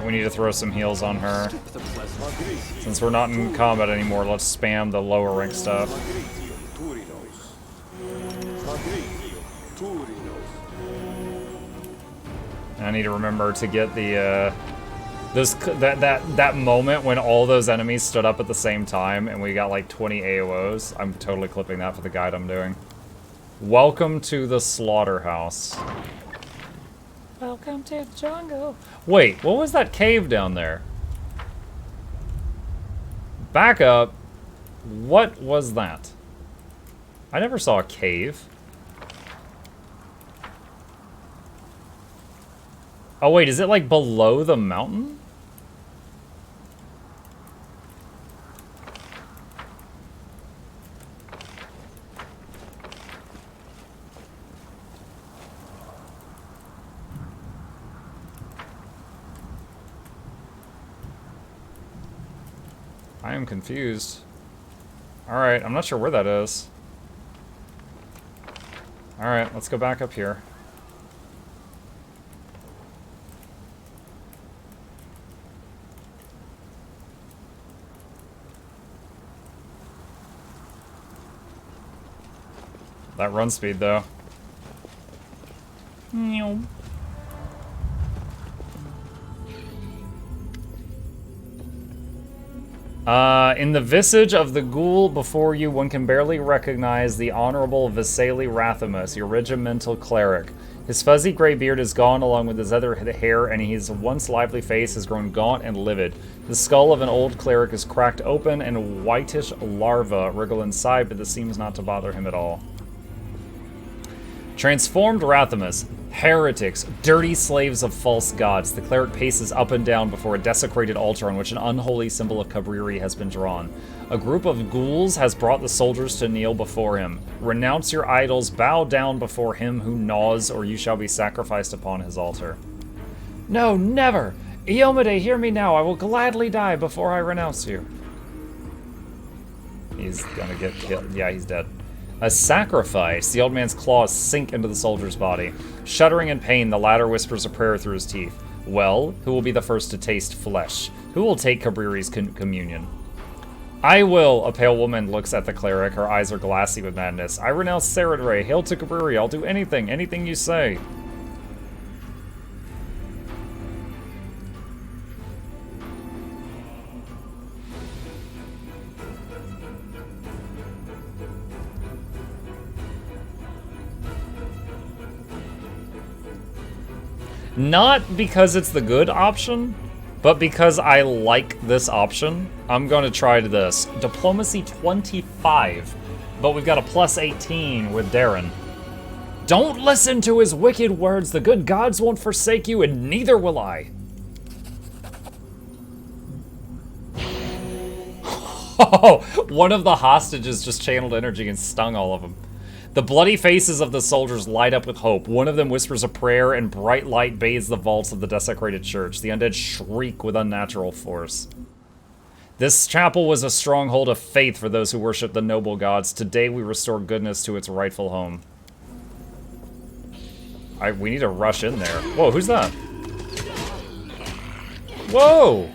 we need to throw some heals on her. Since we're not in combat anymore, let's spam the lower rank stuff. And I need to remember to get the that moment when all those enemies stood up at the same time and we got like 20 AOs. I'm totally clipping that for the guide I'm doing. Welcome to the slaughterhouse. Welcome to the jungle. Wait, what was that cave down there? Back up. What was that? I never saw a cave. Oh wait, is it like below the mountain? I am confused. Alright, I'm not sure where that is. Alright, let's go back up here. That run speed, though. In the visage of the ghoul before you, one can barely recognize the Honorable Vasily Rathamus, your regimental cleric. His fuzzy gray beard is gone along with his other hair, and his once lively face has grown gaunt and livid. The skull of an old cleric is cracked open, and whitish larvae wriggle inside, but this seems not to bother him at all. Transformed Rathamus. Heretics, dirty slaves of false gods. The cleric paces up and down before a desecrated altar on which an unholy symbol of Cabriri has been drawn. A group of ghouls has brought the soldiers to kneel before him. Renounce your idols, bow down before him who gnaws, or you shall be sacrificed upon his altar. No, never! Iomade, hear me now. I will gladly die before I renounce you. He's gonna get killed. Yeah, he's dead. A sacrifice. The old man's claws sink into the soldier's body. Shuddering in pain, the latter whispers a prayer through his teeth. Well, who will be the first to taste flesh? Who will take Cabriri's communion? I will. A pale woman looks at the cleric. Her eyes are glassy with madness. I renounce Saradray. Hail to Cabriri. I'll do anything. Anything you say. Not because it's the good option, but because I like this option. I'm going to try this. Diplomacy 25, but we've got a plus 18 with Darren. Don't listen to his wicked words. The good gods won't forsake you, and neither will I. Oh, one of the hostages just channeled energy and stung all of them. The bloody faces of the soldiers light up with hope. One of them whispers a prayer, and bright light bathes the vaults of the desecrated church. The undead shriek with unnatural force. This chapel was a stronghold of faith for those who worship the noble gods. Today we restore goodness to its rightful home. We need to rush in there. Whoa, who's that? Whoa!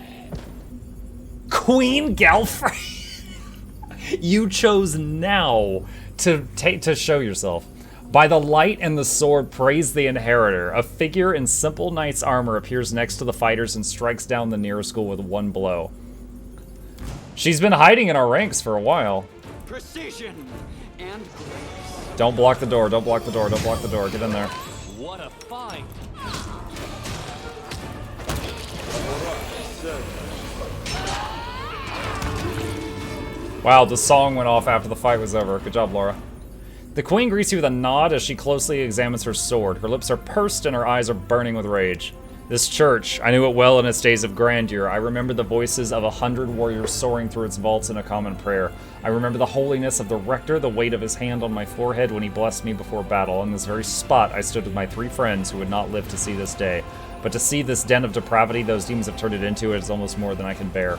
Queen Galfrey! You chose now to show yourself. By the light and the sword, praise the inheritor. A figure in simple knight's armor appears next to the fighters and strikes down the nearest ghoul with one blow. She's been hiding in our ranks for a while. Precision and grace. Don't block the door, don't block the door, don't block the door. Get in there. What a fight. Wow, the song went off after the fight was over. Good job, Laura. The queen greets you with a nod as she closely examines her sword. Her lips are pursed and her eyes are burning with rage. This church, I knew it well in its days of grandeur. I remember the voices of 100 warriors soaring through its vaults in a common prayer. I remember the holiness of the rector, the weight of his hand on my forehead when he blessed me before battle. On this very spot, I stood with my 3 friends who would not live to see this day. But to see this den of depravity those demons have turned it into, it is almost more than I can bear.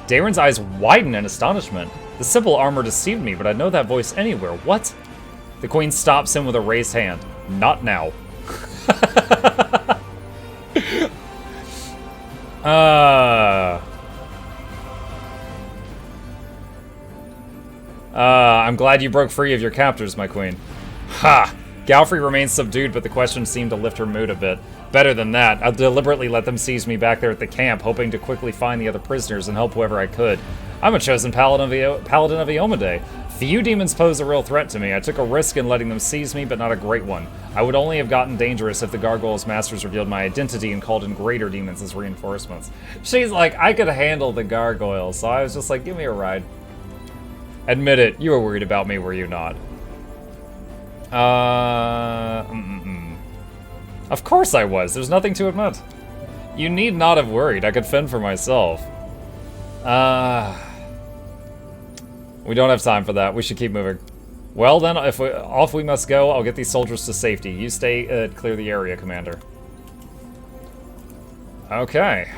Darren's eyes widen in astonishment. The simple armor deceived me, but I know that voice anywhere. What? The queen stops him with a raised hand. Not now. I'm glad you broke free of your captors, my queen. Ha! Galfrey remains subdued, but the question seemed to lift her mood a bit. Better than that, I deliberately let them seize me back there at the camp, hoping to quickly find the other prisoners and help whoever I could. I'm a chosen paladin of Iomedae. Few demons pose a real threat to me. I took a risk in letting them seize me, but not a great one. I would only have gotten dangerous if the gargoyles' masters revealed my identity and called in greater demons as reinforcements. She's like, I could handle the gargoyles, so I was just like, give me a ride. Admit it, you were worried about me, were you not? Of course I was. There's nothing to admit. You need not have worried. I could fend for myself. We don't have time for that. We should keep moving. Well then, off we must go. I'll get these soldiers to safety. You stay clear the area, Commander. Okay.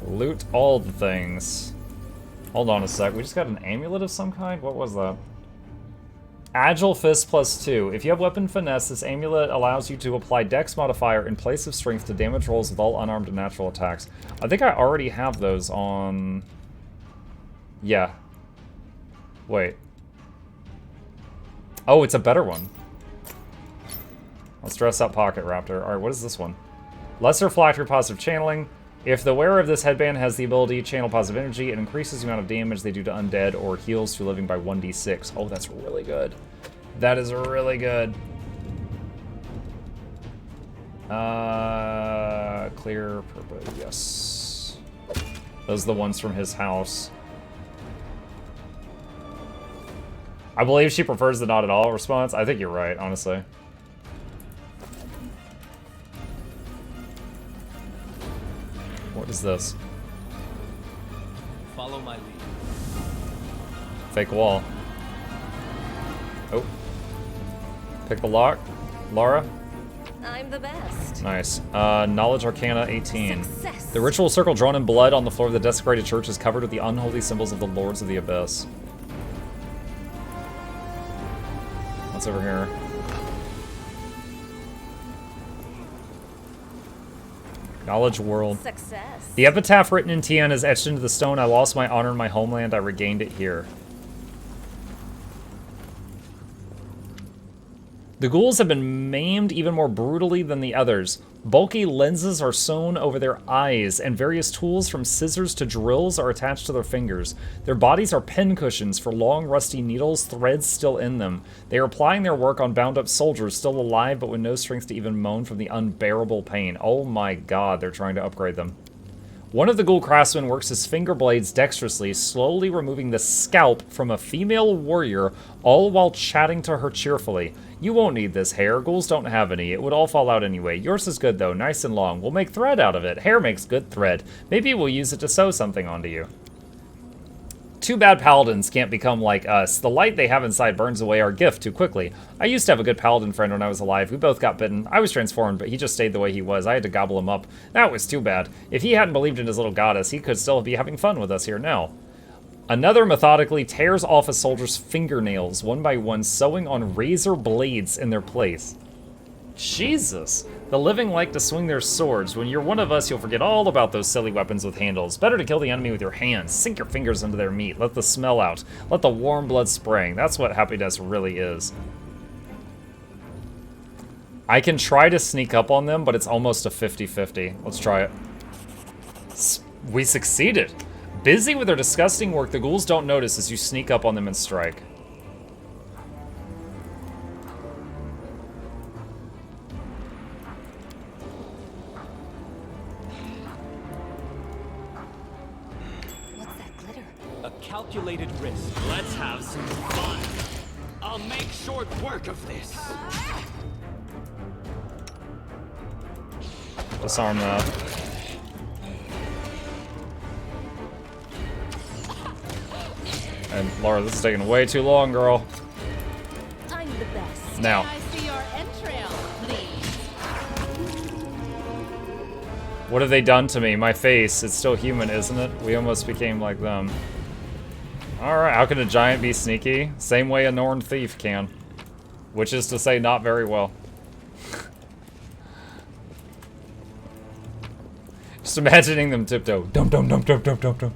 Loot all the things. Hold on a sec. We just got an amulet of some kind? What was that? Agile Fist +2. If you have weapon finesse, this amulet allows you to apply Dex modifier in place of strength to damage rolls with all unarmed and natural attacks. I think I already have those on... Yeah. Wait. Oh, it's a better one. Let's dress up Pocket Raptor. Alright, what is this one? Lesser Phylactery Positive Channeling. If the wearer of this headband has the ability to channel positive energy, it increases the amount of damage they do to undead or heals to living by 1d6. Oh, that's really good. That is really good. Clear purple, yes. Those are the ones from his house. I believe she prefers the not at all response. I think you're right, honestly. What is this? Follow my lead. Fake wall. Oh. Pick the lock. Laura? I'm the best. Nice. Knowledge Arcana 18. Success. The ritual circle drawn in blood on the floor of the desecrated church is covered with the unholy symbols of the Lords of the Abyss. What's over here? Knowledge world. Success. The epitaph written in Tien is etched into the stone. I lost my honor in my homeland. I regained it here. The ghouls have been maimed even more brutally than the others. Bulky lenses are sewn over their eyes, and various tools from scissors to drills are attached to their fingers. Their bodies are pincushions for long, rusty needles, threads still in them. They are applying their work on bound-up soldiers, still alive, but with no strength to even moan from the unbearable pain. Oh my god, they're trying to upgrade them. One of the ghoul craftsmen works his finger blades dexterously, slowly removing the scalp from a female warrior, all while chatting to her cheerfully. You won't need this hair. Ghouls don't have any. It would all fall out anyway. Yours is good, though. Nice and long. We'll make thread out of it. Hair makes good thread. Maybe we'll use it to sew something onto you. Too bad paladins can't become like us. The light they have inside burns away our gift too quickly. I used to have a good paladin friend when I was alive. We both got bitten. I was transformed, but he just stayed the way he was. I had to gobble him up. That was too bad. If he hadn't believed in his little goddess, he could still be having fun with us here now. Another methodically tears off a soldier's fingernails, one by one, sewing on razor blades in their place. Jesus. The living like to swing their swords. When you're one of us, you'll forget all about those silly weapons with handles. Better to kill the enemy with your hands. Sink your fingers into their meat. Let the smell out. Let the warm blood spring. That's what happiness really is. I can try to sneak up on them, but it's almost a 50-50. Let's try it. We succeeded. Busy with their disgusting work, the ghouls don't notice as you sneak up on them and strike. What's that glitter? A calculated risk. Let's have some fun. I'll make short work of this. Disarm that. And Laura, this is taking way too long, girl. I'm the best. Now. May I see your entrails, please? What have they done to me? My face, it's still human, isn't it? We almost became like them. Alright, how can a giant be sneaky? Same way a Norn thief can. Which is to say, not very well. Just imagining them tiptoe. Dum dum dum dum dum dum dum.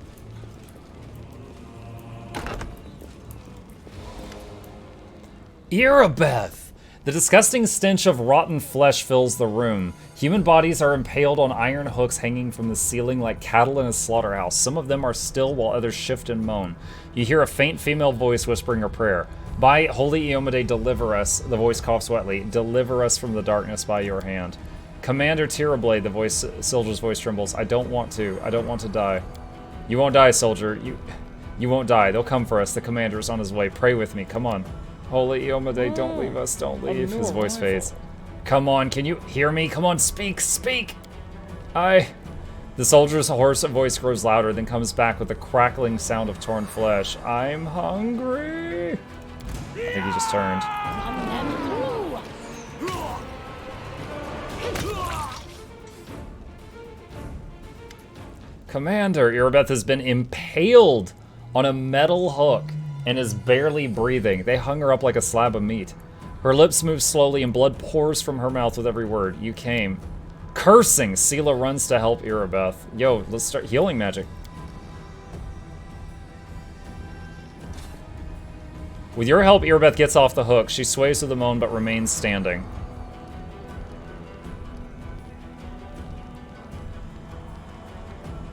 Erebeth! The disgusting stench of rotten flesh fills the room. Human bodies are impaled on iron hooks hanging from the ceiling like cattle in a slaughterhouse. Some of them are still while others shift and moan. You hear a faint female voice whispering a prayer. By Holy Iomade, deliver us, the voice coughs wetly. Deliver us from the darkness by your hand. Commander Tirablade, the soldier's voice trembles. I don't want to. I don't want to die. You won't die, soldier. You won't die. They'll come for us. The commander is on his way. Pray with me. Come on. Holy Iomade, don't leave us. Don't leave. His voice fades. Come on, can you hear me? Come on, speak, speak! The soldier's hoarse voice grows louder, then comes back with the crackling sound of torn flesh. I'm hungry! I think he just turned. Commander, Erebeth has been impaled on a metal hook and is barely breathing. They hung her up like a slab of meat. Her lips move slowly and blood pours from her mouth with every word. You came. Cursing, Sela runs to help Erebeth. Yo, let's start healing magic. With your help, Erebeth gets off the hook. She sways with a moan but remains standing.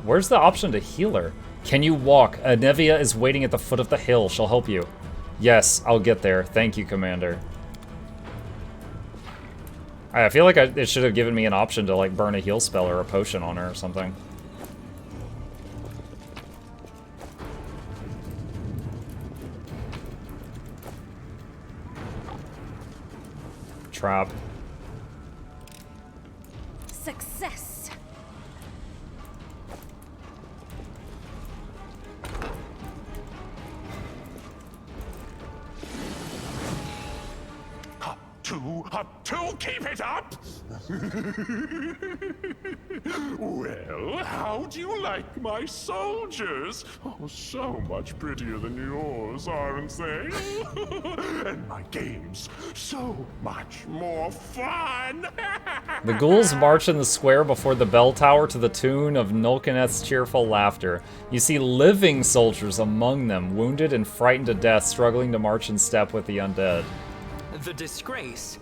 Where's the option to heal her? Can you walk? Anevia is waiting at the foot of the hill. She'll help you. Yes, I'll get there. Thank you, Commander. I feel like it should have given me an option to, like, burn a heal spell or a potion on her or something. Trap. Success. Up two, keep it up! Well, how do you like my soldiers? Oh, so much prettier than yours, aren't they? And my games, so much more fun! The ghouls march in the square before the bell tower to the tune of Nulkaneth's cheerful laughter. You see living soldiers among them, wounded and frightened to death, struggling to march in step with the undead. The disgrace.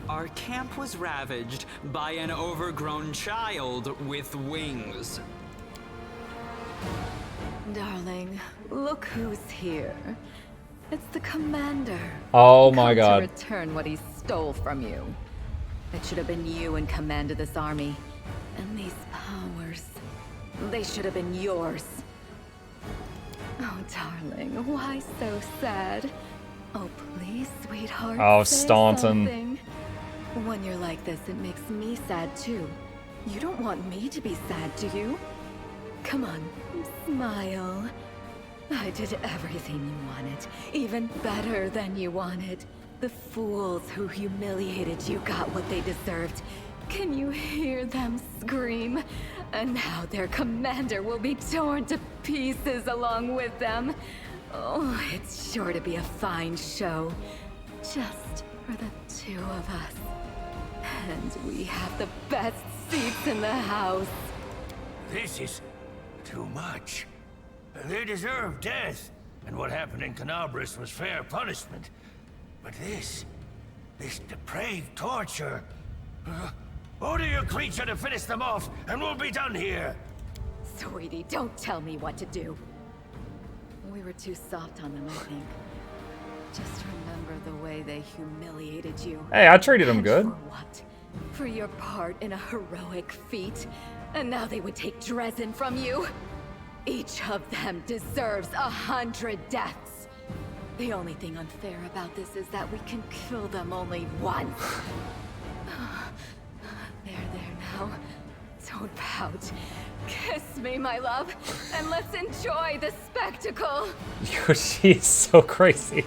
Our camp was ravaged by an overgrown child with wings. Darling, look who's here. It's the commander. Oh my god. To return what he stole from you. It should have been you in command of this army. And these powers, they should have been yours. Oh, darling, why so sad? Oh, please, sweetheart. Oh, say Staunton. something. When you're like this, it makes me sad too. You don't want me to be sad, do you? Come on, smile. I did everything you wanted, even better than you wanted. The fools who humiliated you got what they deserved. Can you hear them scream? And now their commander will be torn to pieces along with them. Oh, it's sure to be a fine show. Just for the two of us. And we have the best seats in the house. This is too much. They deserve death, and what happened in Canabris was fair punishment. But this depraved torture... order your creature to finish them off, and we'll be done here! Sweetie, don't tell me what to do. We were too soft on them, I think. Just remember the way they humiliated you. Hey, I treated him good. For what? For your part in a heroic feat? And now they would take Dresden from you? Each of them deserves 100 deaths. The only thing unfair about this is that we can kill them only once. There now. Don't pout. Kiss me, my love, and let's enjoy the spectacle. She's so crazy.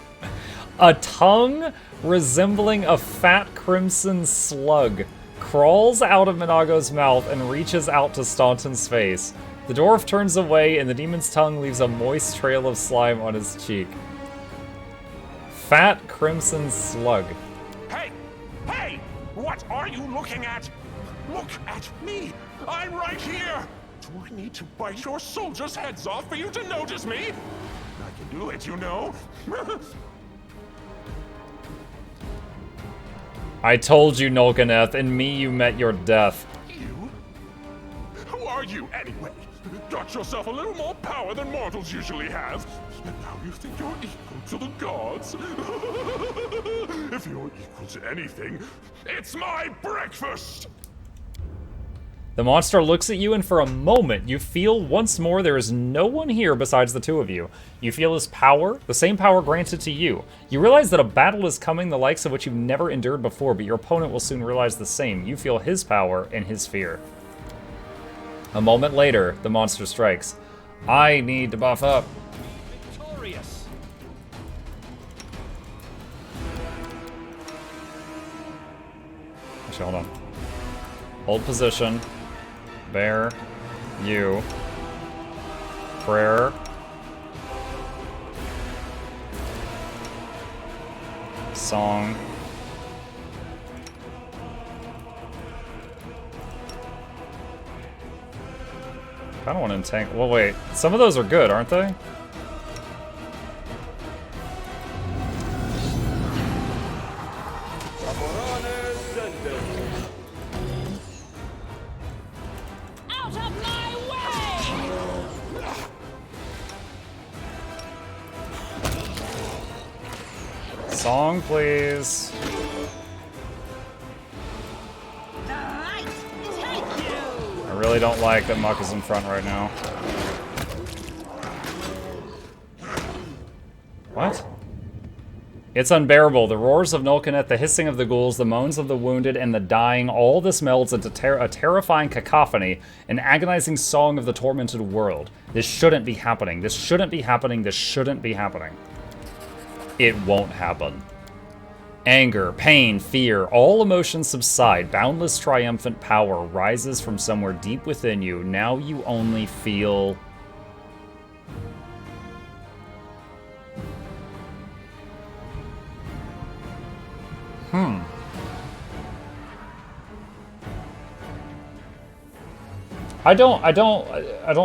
A tongue resembling a fat crimson slug crawls out of Minago's mouth and reaches out to Staunton's face. The dwarf turns away and the demon's tongue leaves a moist trail of slime on his cheek. Fat crimson slug. Hey! Hey! What are you looking at? Look at me! I'm right here! Do I need to bite your soldiers' heads off for you to notice me? I can do it, you know. I told you, Nolganeth, in me you met your death. You? Who are you, anyway? Got yourself a little more power than mortals usually have. And now you think you're equal to the gods? If you're equal to anything, it's my breakfast! The monster looks at you, and for a moment, you feel once more there is no one here besides the two of you. You feel his power, the same power granted to you. You realize that a battle is coming, the likes of which you've never endured before, but your opponent will soon realize the same. You feel his power and his fear. A moment later, the monster strikes. I need to buff up. Victorious. Actually, hold on. Hold position. Bear. You. Prayer. Song. I don't want to entangle. Well, wait. Some of those are good, aren't they? Out of my way! Song, please. Alright, take you! I really don't like that Muck is in front right now. What? It's unbearable. The roars of Nolkanet, the hissing of the ghouls, the moans of the wounded, and the dying, all this melds into a terrifying cacophony, an agonizing song of the tormented world. This shouldn't be happening. This shouldn't be happening. This shouldn't be happening. It won't happen. Anger, pain, fear, all emotions subside. Boundless triumphant power rises from somewhere deep within you. Now you only feel... I don't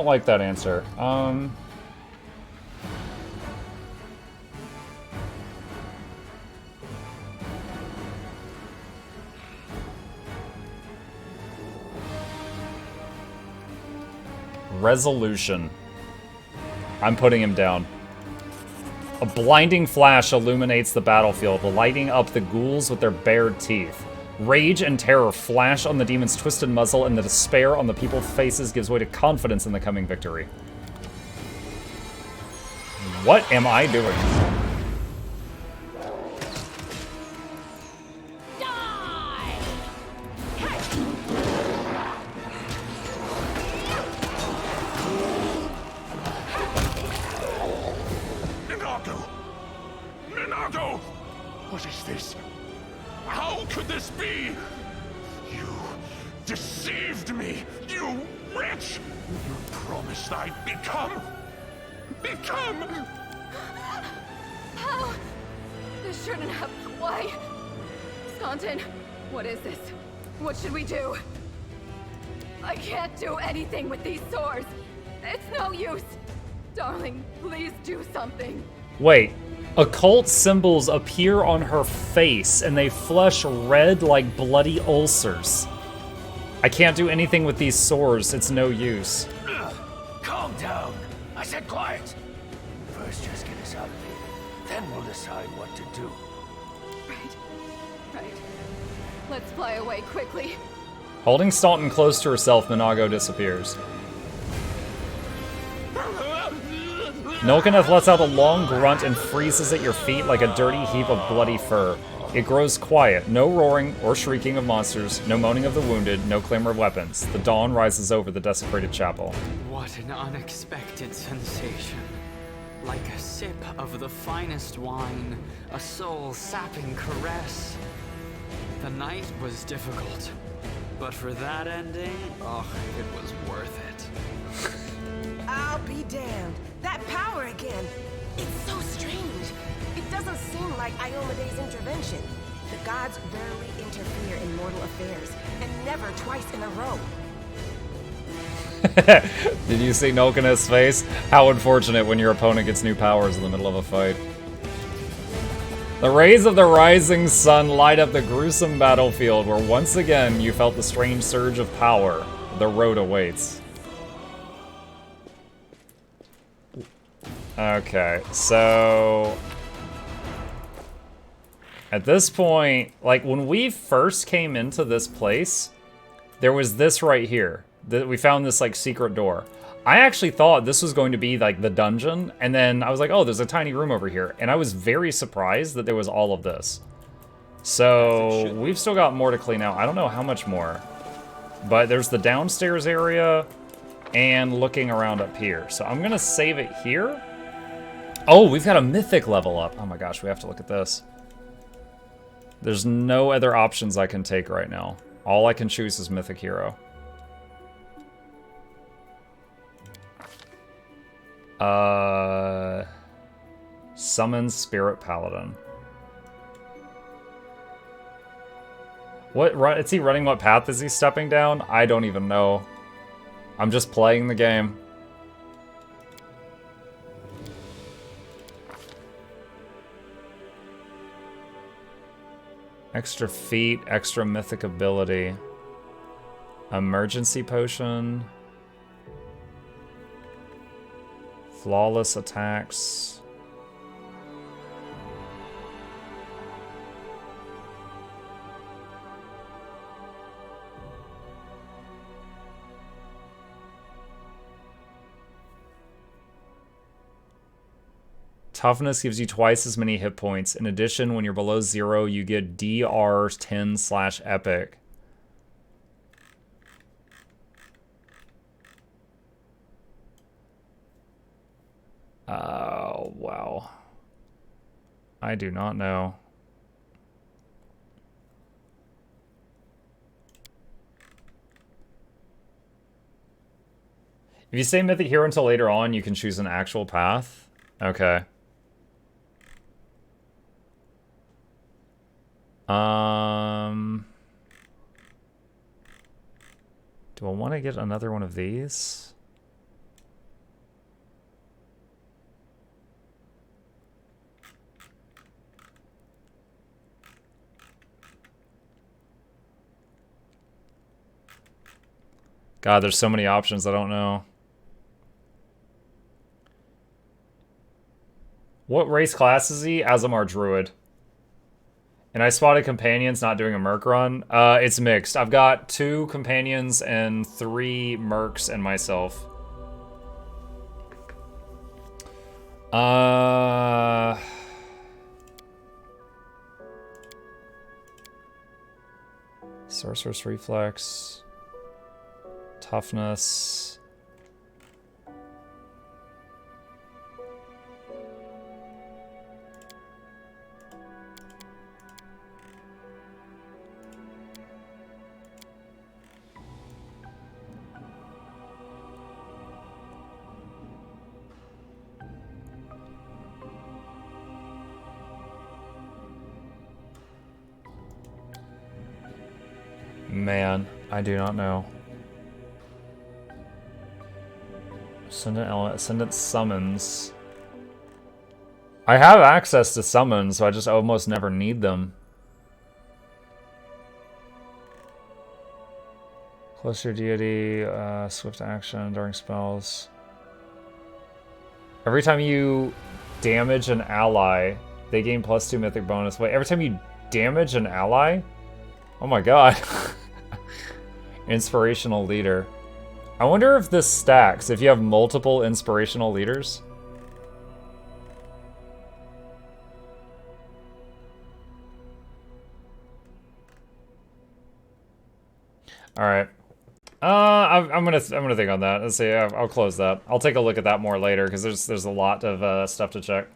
like that answer. Resolution. I'm putting him down. A blinding flash illuminates the battlefield, lighting up the ghouls with their bared teeth. Rage and terror flash on the demon's twisted muzzle, and the despair on the people's faces gives way to confidence in the coming victory. What am I doing? Die! Minago! Minago! What is this? How could this be? You deceived me, you wretch! You promised I'd become... How? This shouldn't have... Why? Staunton, what is this? What should we do? I can't do anything with these swords. It's no use. Darling, please do something. Wait. Occult symbols appear on her face, and they flush red like bloody ulcers. I can't do anything with these swords. It's no use. Calm down. I said quiet. First, just get us out of here. Then we'll decide what to do. Right. Let's fly away quickly. Holding Staunton close to herself, Minago disappears. Nolkaneth lets out a long grunt and freezes at your feet like a dirty heap of bloody fur. It grows quiet. No roaring or shrieking of monsters, no moaning of the wounded, no clamor of weapons. The dawn rises over the desecrated chapel. What an unexpected sensation. Like a sip of the finest wine, a soul-sapping caress. The night was difficult, but for that ending, oh, it was worth it. I'll be damned. That power again. It's so strange. It doesn't seem like Iomede's intervention. The gods rarely interfere in mortal affairs, and never twice in a row. Did you see Nolkana's face? How unfortunate when your opponent gets new powers in the middle of a fight. The rays of the rising sun light up the gruesome battlefield where once again you felt the strange surge of power. The road awaits. Okay, so... at this point, like, when we first came into this place, there was this right here. We found this, like, secret door. I actually thought this was going to be, like, the dungeon, and then I was like, oh, there's a tiny room over here. And I was very surprised that there was all of this. So, we've still got more to clean out. I don't know how much more. But there's the downstairs area and looking around up here. So, I'm going to save it here. Oh, we've got a mythic level up. Oh my gosh, we have to look at this. There's no other options I can take right now. All I can choose is Mythic Hero. Summon Spirit Paladin. What? Is he running? What path is he stepping down? I don't even know. I'm just playing the game. Extra feat, extra mythic ability. Emergency potion. Flawless attacks. Toughness gives you twice as many hit points. In addition, when you're below 0, you get DR 10/epic. Oh, wow. I do not know. If you stay Mythic Hero until later on, you can choose an actual path. Okay. Do I want to get another one of these? God, there's so many options, I don't know. What race class is he? Azamar Druid. And I spotted companions not doing a merc run. It's mixed. I've got 2 companions and 3 mercs and myself. Sorcerer's Reflex. Toughness. Man, I do not know. Ascendant summons. I have access to summons, so I just almost never need them. Close your deity, swift action during spells. Every time you damage an ally, they gain +2 mythic bonus. Wait, every time you damage an ally? Oh my god. Inspirational leader. I wonder if this stacks if you have multiple inspirational leaders. All right. I'm gonna think on that. Let's see. I'll close that. I'll take a look at that more later because there's a lot of stuff to check.